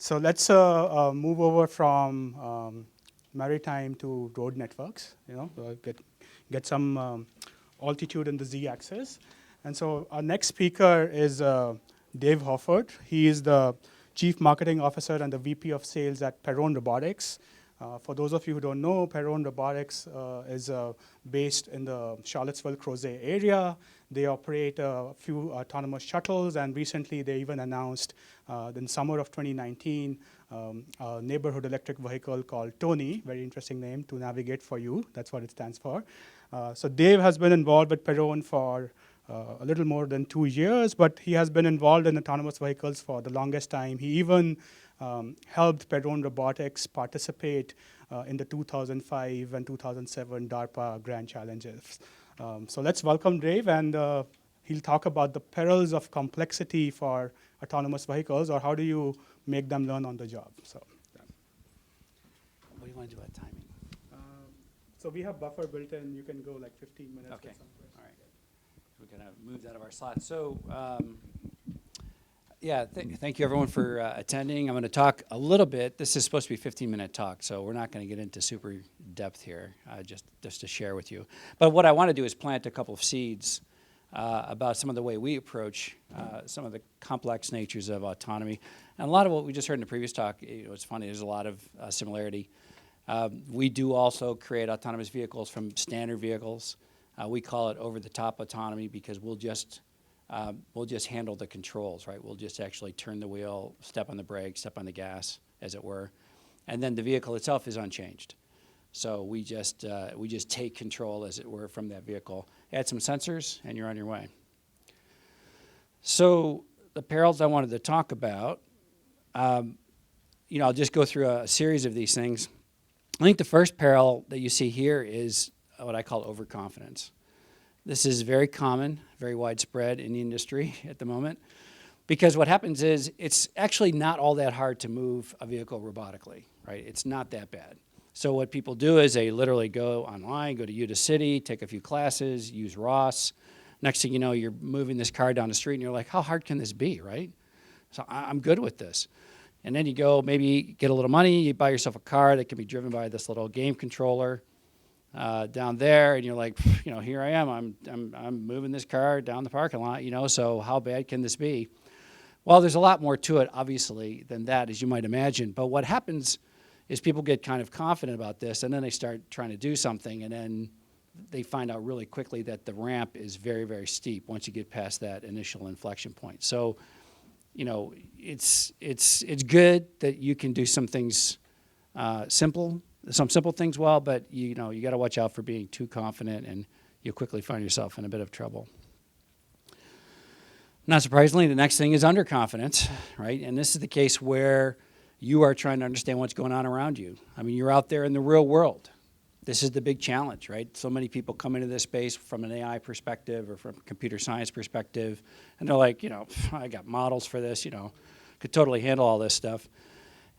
So let's move over from maritime to road networks. Get some altitude in the z-axis. And so our next speaker is Dave Hofford. He is the Chief Marketing Officer and the VP of Sales at Perrone Robotics. For those of you who don't know, Perrone Robotics is based in the Charlottesville-Crozet area. They operate a few autonomous shuttles, and recently they even announced in summer of 2019 a neighborhood electric vehicle called Tony, very interesting name, to navigate for you. That's what it stands for. So Dave has been involved with Perrone for a little more than 2 years, but he has been involved in autonomous vehicles for the longest time. He even helped Perrone Robotics participate in the 2005 and 2007 DARPA Grand Challenges. So let's welcome Dave, and he'll talk about the perils of complexity for autonomous vehicles, or how do you make them learn on the job. So, what do you want to do about timing? So we have buffer built in. You can go like 15 minutes. Okay. With some questions. All right. We're going to move out of our slot. So, yeah, thank you everyone for attending. I'm going to talk a little bit. This is supposed to be a 15-minute talk, so we're not going to get into super depth here, just to share with you. But what I want to do is plant a couple of seeds about some of the way we approach some of the complex natures of autonomy. And a lot of what we just heard in the previous talk, it's funny, there's a lot of similarity. We do also create autonomous vehicles from standard vehicles. We call it over-the-top autonomy because we'll just handle the controls, right? We'll just actually turn the wheel, step on the brake, step on the gas, as it were. And then the vehicle itself is unchanged. So we just take control, as it were, from that vehicle. Add some sensors, and you're on your way. So the perils I wanted to talk about, I'll just go through a series of these things. I think the first peril that you see here is what I call overconfidence. This is very common, very widespread in the industry at the moment, because what happens is it's actually not all that hard to move a vehicle robotically, right? It's not that bad. So what people do is they literally go online, go to Utah City, take a few classes, use ROS. Next thing you know, you're moving this car down the street, and you're like, how hard can this be, right? So I'm good with this. And then you go, maybe get a little money, you buy yourself a car that can be driven by this little game controller down there, and you're like, here I am. I'm moving this car down the parking lot, so how bad can this be? Well, there's a lot more to it, obviously, than that, as you might imagine. But what happens is people get kind of confident about this, and then they start trying to do something, and then they find out really quickly that the ramp is very, very steep once you get past that initial inflection point. So, it's good that you can do some things some simple things well, but you got to watch out for being too confident, and you'll quickly find yourself in a bit of trouble. Not surprisingly, the next thing is underconfidence, right? And this is the case where you are trying to understand what's going on around you. I mean, you're out there in the real world. This is the big challenge, right? So many people come into this space from an AI perspective or from a computer science perspective, and they're like, I got models for this, could totally handle all this stuff.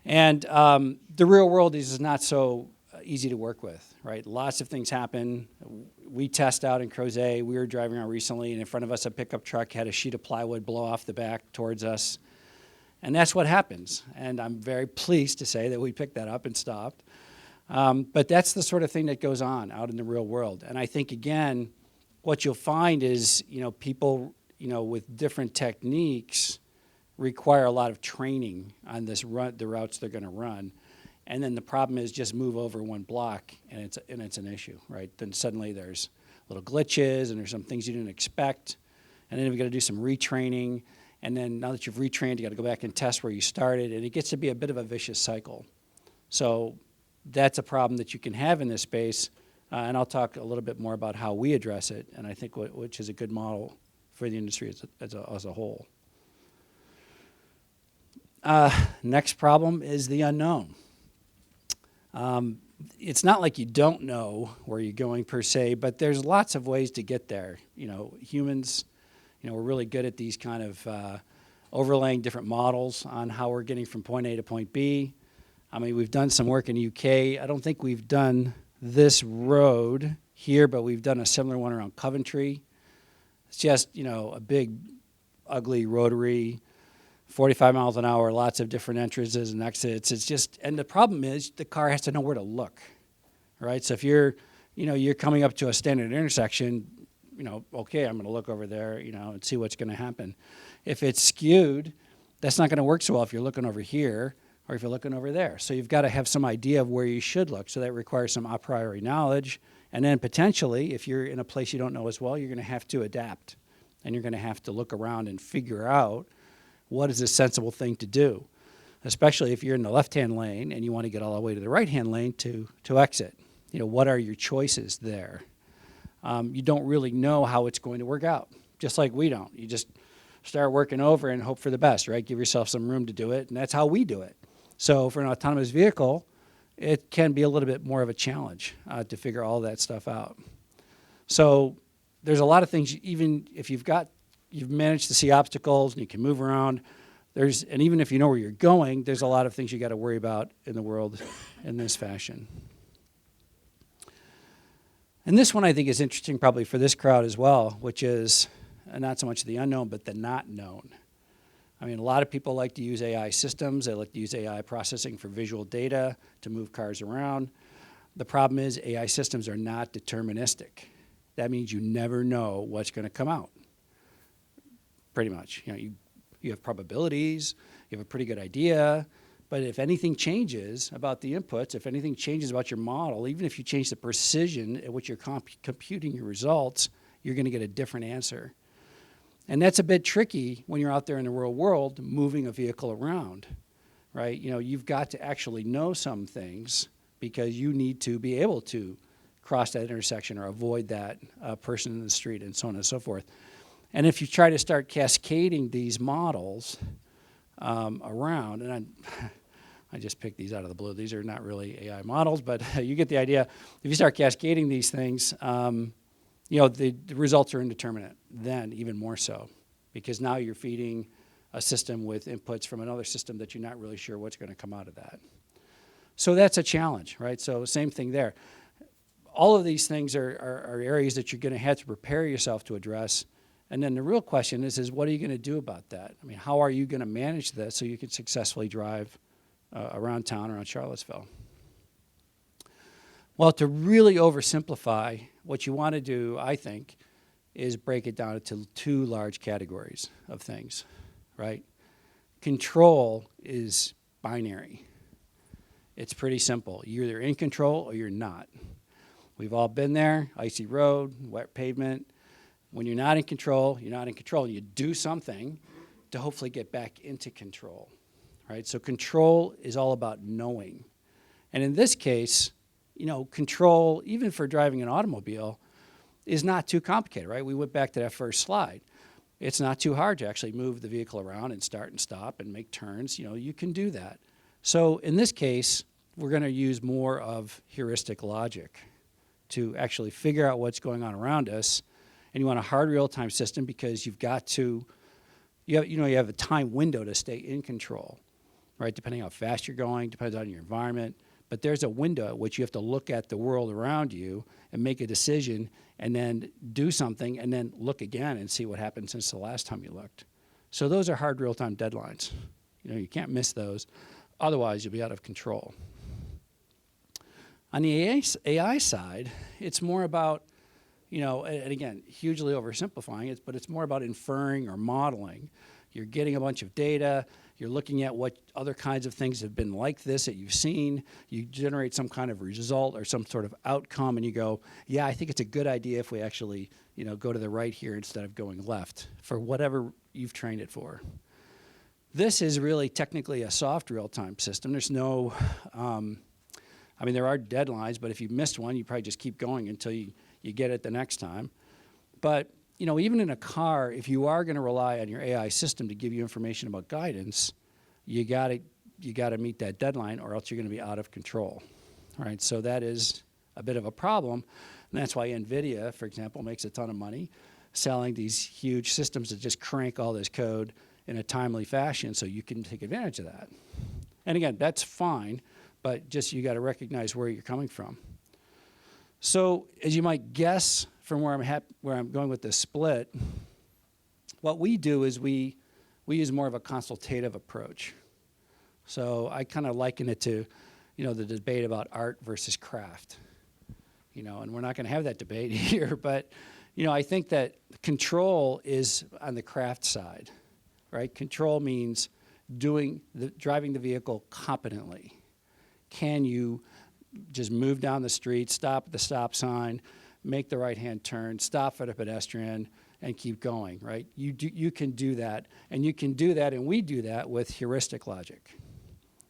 And the real world is not so easy to work with, right? Lots of things happen. We test out in Crozet. We were driving around recently, and in front of us, a pickup truck had a sheet of plywood blow off the back towards us. And that's what happens. And I'm very pleased to say that we picked that up and stopped. But that's the sort of thing that goes on out in the real world. And I think, again, what you'll find is, people, with different techniques require a lot of training on the routes they're going to run. And then the problem is just move over one block, and it's an issue, right? Then suddenly there's little glitches, and there's some things you didn't expect. And then we've got to do some retraining. And then now that you've retrained, you got to go back and test where you started, and it gets to be a bit of a vicious cycle. So that's a problem that you can have in this space, and I'll talk a little bit more about how we address it, and I think which is a good model for the industry as a whole. Next problem is the unknown. It's not like you don't know where you're going per se, but there's lots of ways to get there. Humans, we're really good at these kind of overlaying different models on how we're getting from point A to point B. I mean, we've done some work in the UK. I don't think we've done this road here, but we've done a similar one around Coventry. It's just, a big, ugly rotary 45 miles an hour, lots of different entrances and exits. It's just, and the problem is the car has to know where to look, right? So if you're coming up to a standard intersection, okay, I'm going to look over there, and see what's going to happen. If it's skewed, that's not going to work so well if you're looking over here or if you're looking over there. So you've got to have some idea of where you should look. So that requires some a priori knowledge. And then potentially, if you're in a place you don't know as well, you're going to have to adapt. And you're going to have to look around and figure out what is a sensible thing to do, especially if you're in the left-hand lane and you want to get all the way to the right-hand lane to exit. What are your choices there? You don't really know how it's going to work out, just like we don't. You just start working over and hope for the best, right? Give yourself some room to do it, and that's how we do it. So for an autonomous vehicle, it can be a little bit more of a challenge to figure all that stuff out. So there's a lot of things, even if you've managed to see obstacles and you can move around, and even if you know where you're going, there's a lot of things you got to worry about in the world in this fashion. And this one I think is interesting probably for this crowd as well, which is not so much the unknown, but the not known. I mean, a lot of people like to use AI systems. They like to use AI processing for visual data to move cars around. The problem is AI systems are not deterministic. That means you never know what's going to come out, pretty much. You have probabilities, you have a pretty good idea, but if anything changes about the inputs, if anything changes about your model, even if you change the precision at which you're computing your results, you're going to get a different answer. And that's a bit tricky when you're out there in the real world moving a vehicle around, right? You've got to actually know some things because you need to be able to cross that intersection or avoid that person in the street and so on and so forth. And if you try to start cascading these models around, and I just picked these out of the blue. These are not really AI models, but you get the idea. If you start cascading these things, the results are indeterminate then, even more so, because now you're feeding a system with inputs from another system that you're not really sure what's going to come out of that. So that's a challenge, right? So same thing there. All of these things are areas that you're going to have to prepare yourself to address. And then the real question is what are you going to do about that? I mean, how are you going to manage this so you can successfully drive around town, around Charlottesville? Well, to really oversimplify, what you want to do, I think, is break it down into two large categories of things, right? Control is binary. It's pretty simple. You're either in control or you're not. We've all been there, icy road, wet pavement. When you're not in control, you're not in control. You do something to hopefully get back into control, right? So control is all about knowing. And in this case, control, even for driving an automobile, is not too complicated, right? We went back to that first slide. It's not too hard to actually move the vehicle around and start and stop and make turns. You can do that. So in this case, we're going to use more of heuristic logic to actually figure out what's going on around us. And you want a hard real-time system because you've got to, you have a time window to stay in control, right? Depending how fast you're going, depends on your environment. But there's a window at which you have to look at the world around you and make a decision and then do something and then look again and see what happened since the last time you looked. So those are hard real-time deadlines. You can't miss those. Otherwise, you'll be out of control. On the AI side, it's more about, and again, hugely oversimplifying it, but it's more about inferring or modeling. You're getting a bunch of data. You're looking at what other kinds of things have been like this that you've seen. You generate some kind of result or some sort of outcome, and you go, yeah, I think it's a good idea if we actually, go to the right here instead of going left for whatever you've trained it for. This is really technically a soft real-time system. There's no, there are deadlines, but if you missed one, you probably just keep going until you get it the next time. But even in a car, if you are going to rely on your AI system to give you information about guidance, you got to meet that deadline, or else you're going to be out of control. All right, so that is a bit of a problem, and that's why NVIDIA, for example, makes a ton of money selling these huge systems that just crank all this code in a timely fashion, so you can take advantage of that. And again, that's fine, but just you got to recognize where you're coming from. So, as you might guess from where I'm going with this split, what we do is we we use more of a consultative approach. So I kind of liken it to, the debate about art versus craft. And we're not going to have that debate here, but, I think that control is on the craft side, right? Control means driving the vehicle competently. Can you just move down the street, stop at the stop sign, make the right-hand turn, stop for the pedestrian, and keep going, right? You can do that, and you can do that, and we do that with heuristic logic,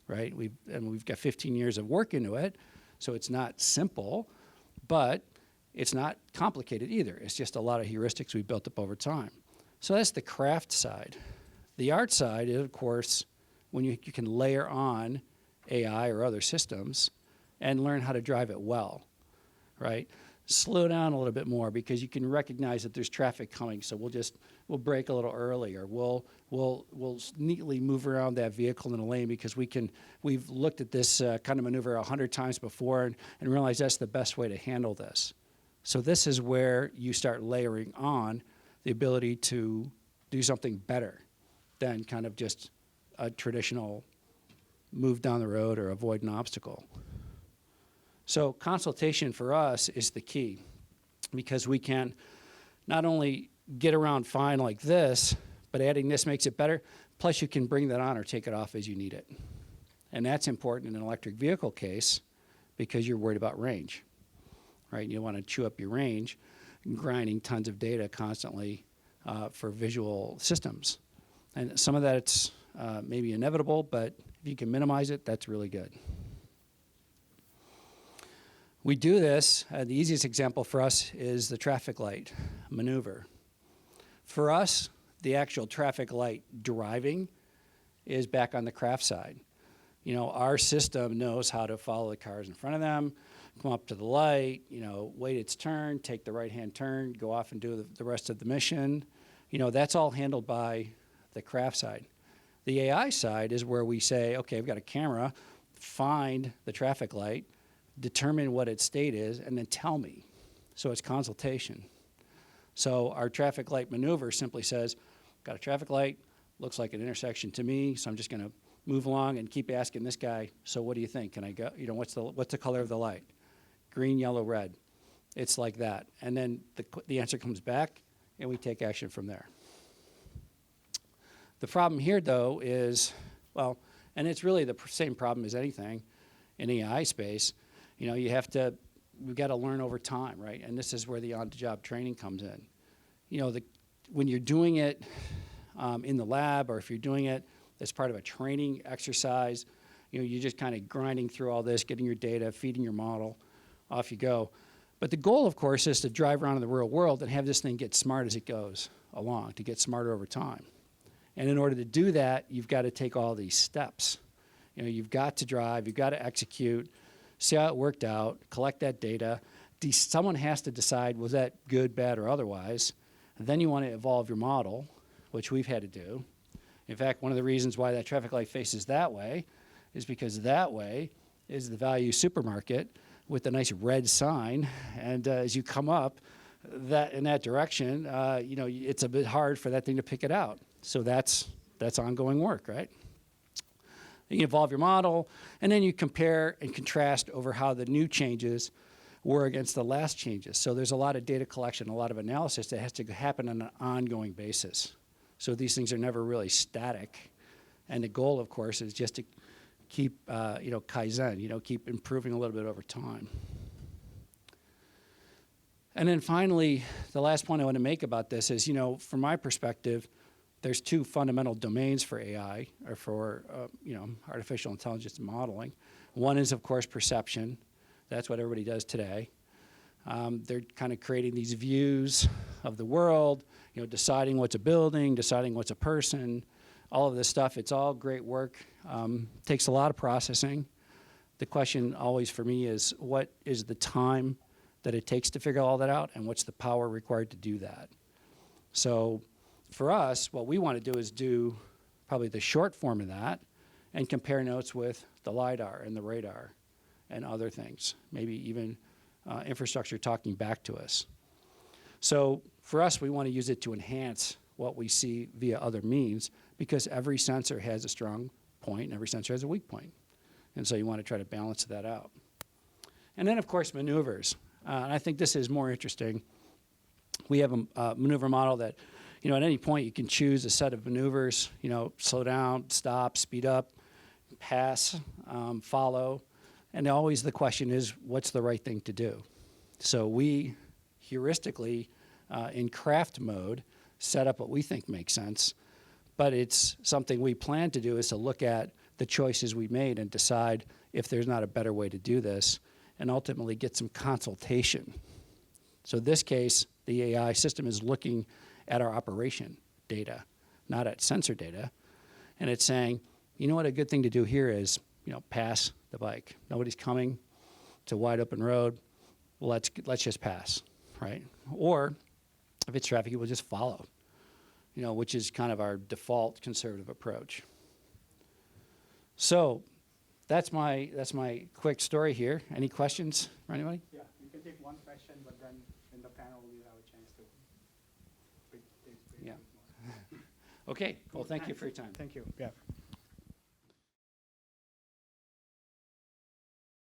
right? We've got 15 years of work into it, so it's not simple, but it's not complicated either. It's just a lot of heuristics we built up over time. So that's the craft side. The art side is, of course, when you can layer on AI or other systems and learn how to drive it well, right? Slow down a little bit more because you can recognize that there's traffic coming, so we'll brake a little early, or we'll neatly move around that vehicle in a lane because we've looked at this kind of maneuver 100 times before and realized that's the best way to handle this. So this is where you start layering on the ability to do something better than kind of just a traditional move down the road or avoid an obstacle. So consultation for us is the key, because we can not only get around fine like this, but adding this makes it better, plus you can bring that on or take it off as you need it. And that's important in an electric vehicle case because you're worried about range, right? You want to chew up your range, grinding tons of data constantly for visual systems. And some of that's maybe inevitable, but if you can minimize it, that's really good. We do this, the easiest example for us is the traffic light maneuver. For us, the actual traffic light driving is back on the craft side. Our system knows how to follow the cars in front of them, come up to the light, wait its turn, take the right-hand turn, go off and do the rest of the mission. That's all handled by the craft side. The AI side is where we say, okay, I've got a camera, find the traffic light, determine what its state is, and then tell me. So it's consultation. So our traffic light maneuver simply says, got a traffic light, looks like an intersection to me, so I'm just going to move along and keep asking this guy, so what do you think? Can I go, what's the color of the light? Green, yellow, red. It's like that. And then the answer comes back, and we take action from there. The problem here, though, is, and it's really the same problem as anything in AI space, we've got to learn over time, right? And this is where the on-the-job training comes in. When you're doing it in the lab, or if you're doing it as part of a training exercise, you're just kind of grinding through all this, getting your data, feeding your model, off you go. But the goal, of course, is to drive around in the real world and have this thing get smart as it goes along, to get smarter over time. And in order to do that, you've got to take all these steps. You've got to drive, you've got to execute, see how it worked out, collect that data. Someone has to decide, was that good, bad, or otherwise? And then you want to evolve your model, which we've had to do. In fact, one of the reasons why that traffic light faces that way is because that way is the value supermarket with a nice red sign. And as you come up in that direction, it's a bit hard for that thing to pick it out. So that's ongoing work, right? You evolve your model, and then you compare and contrast over how the new changes were against the last changes. So there's a lot of data collection, a lot of analysis that has to happen on an ongoing basis. So these things are never really static. And the goal, of course, is just to keep, Kaizen, keep improving a little bit over time. And then finally, the last point I want to make about this is, from my perspective, there's two fundamental domains for AI, or for artificial intelligence modeling. One is, of course, perception. That's what everybody does today. They're kind of creating these views of the world, deciding what's a building, deciding what's a person, all of this stuff. It's all great work. Takes a lot of processing. The question always for me is, what is the time that it takes to figure all that out, and what's the power required to do that? So for us, what we want to do is do probably the short form of that and compare notes with the LiDAR and the radar and other things, maybe even infrastructure talking back to us. So for us, we want to use it to enhance what we see via other means, because every sensor has a strong point and every sensor has a weak point. And so you want to try to balance that out. And then, of course, maneuvers. And I think this is more interesting. We have a maneuver model that, at any point you can choose a set of maneuvers, slow down, stop, speed up, pass, follow. And always the question is, what's the right thing to do? So we heuristically, in craft mode, set up what we think makes sense. But it's something we plan to do is to look at the choices we made and decide if there's not a better way to do this and ultimately get some consultation. So in this case, the AI system is looking at our operation data, not at sensor data. And it's saying, what a good thing to do here is, pass the bike. Nobody's coming. It's a wide open road. Well, let's just pass, right? Or if it's traffic, we'll just follow, which is kind of our default conservative approach. So that's my quick story here. Any questions for anybody? Yeah, you can take one question, but then in the panel you have a chance to. Yeah. Okay. Well, thank you for your time. Thank you. Yeah.